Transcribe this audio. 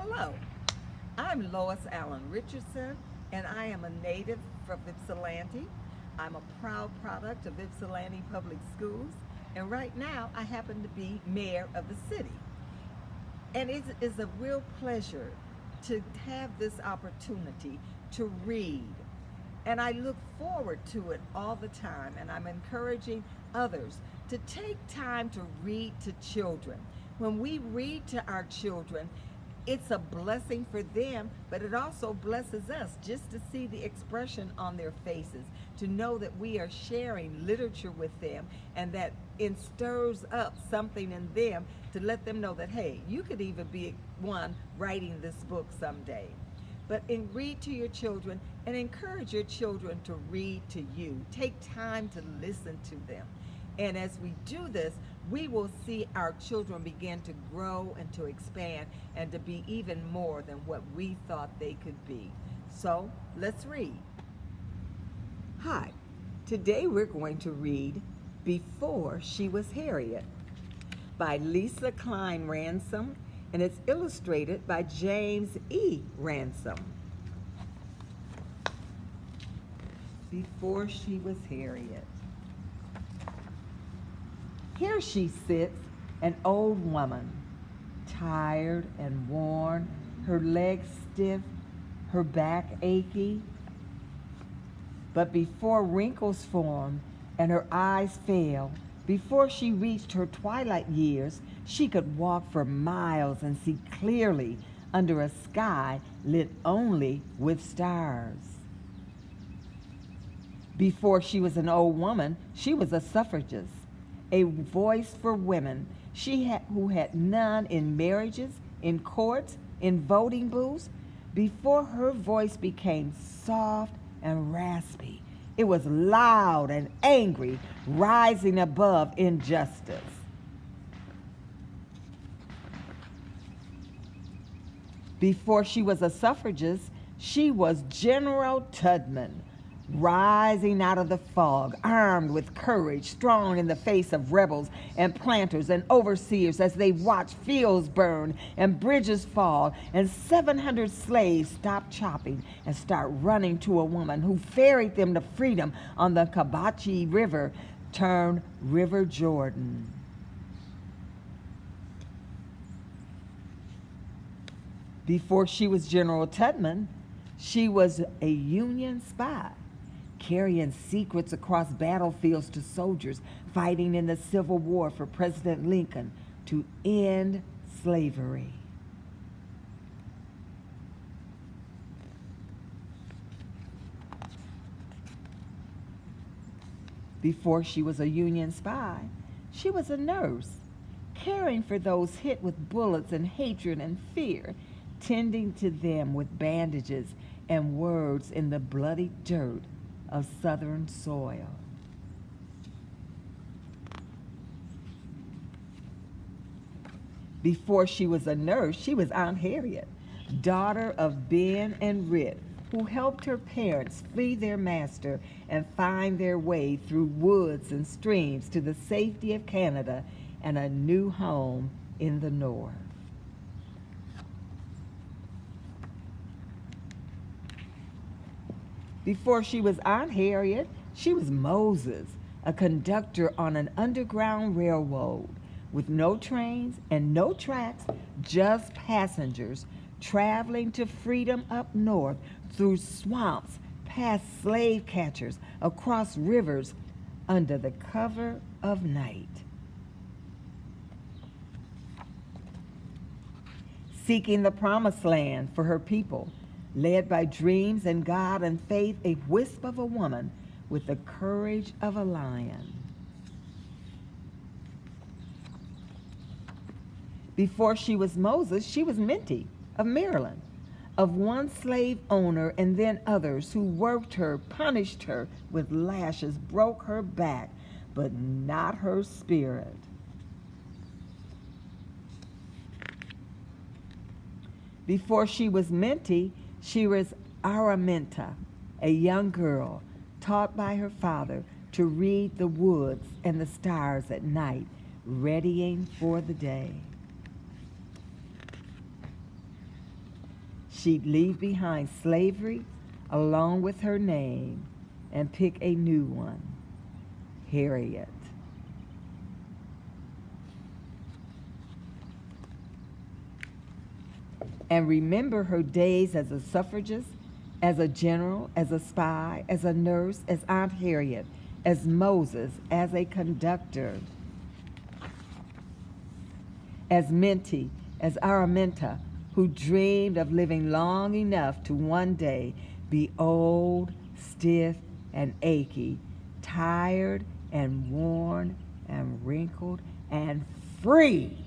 Hello, I'm Lois Allen-Richardson, and I am a native from Ypsilanti. I'm a proud product of Ypsilanti Public Schools, and right now I happen to be mayor of the city. And it is a real pleasure to have this opportunity to read. And I look forward to it all the time, and I'm encouraging others to take time to read to children. When we read to our children, it's a blessing for them, but it also blesses us just to see the expression on their faces, to know that we are sharing literature with them and that it stirs up something in them to let them know that, hey, you could even be one writing this book someday. But read to your children and encourage your children to read to you. Take time to listen to them. And as we do this, we will see our children begin to grow and to expand and to be even more than what we thought they could be. So let's read. Hi, today we're going to read Before She Was Harriet by Lisa Klein Ransom, and it's illustrated by James E. Ransom. Before She Was Harriet. Here she sits, an old woman, tired and worn, her legs stiff, her back achy. But before wrinkles formed and her eyes failed, before she reached her twilight years, she could walk for miles and see clearly under a sky lit only with stars. Before she was an old woman, she was a suffragist, a voice for women who had none in marriages, in courts, in voting booths. Before her voice became soft and raspy, it was loud and angry, rising above injustice. Before she was a suffragist, she was General Tubman, rising out of the fog, armed with courage, strong in the face of rebels and planters and overseers as they watched fields burn and bridges fall and 700 slaves stop chopping and start running to a woman who ferried them to freedom on the Kabachi River, turned River Jordan. Before she was General Tubman, she was a Union spy, carrying secrets across battlefields to soldiers fighting in the Civil War for President Lincoln to end slavery. Before she was a Union spy, she was a nurse, caring for those hit with bullets and hatred and fear, tending to them with bandages and words in the bloody dirt of Southern soil. Before she was a nurse, she was Aunt Harriet, daughter of Ben and Rit, who helped her parents flee their master and find their way through woods and streams to the safety of Canada and a new home in the North. Before she was Aunt Harriet, she was Moses, a conductor on an underground railroad with no trains and no tracks, just passengers traveling to freedom up north through swamps, past slave catchers, across rivers, under the cover of night. Seeking the promised land for her people, led by dreams and God and faith, a wisp of a woman with the courage of a lion. Before she was Moses, she was Minty of Maryland, of one slave owner and then others who worked her, punished her with lashes, broke her back, but not her spirit. Before she was Minty, she was Araminta, a young girl taught by her father to read the woods and the stars at night, readying for the day. she'd leave behind slavery along with her name and pick a new one, Harriet. And remember her days as a suffragist, as a general, as a spy, as a nurse, as Aunt Harriet, as Moses, as a conductor, as Minty, as Araminta, who dreamed of living long enough to one day be old, stiff, and achy, tired and worn and wrinkled and free.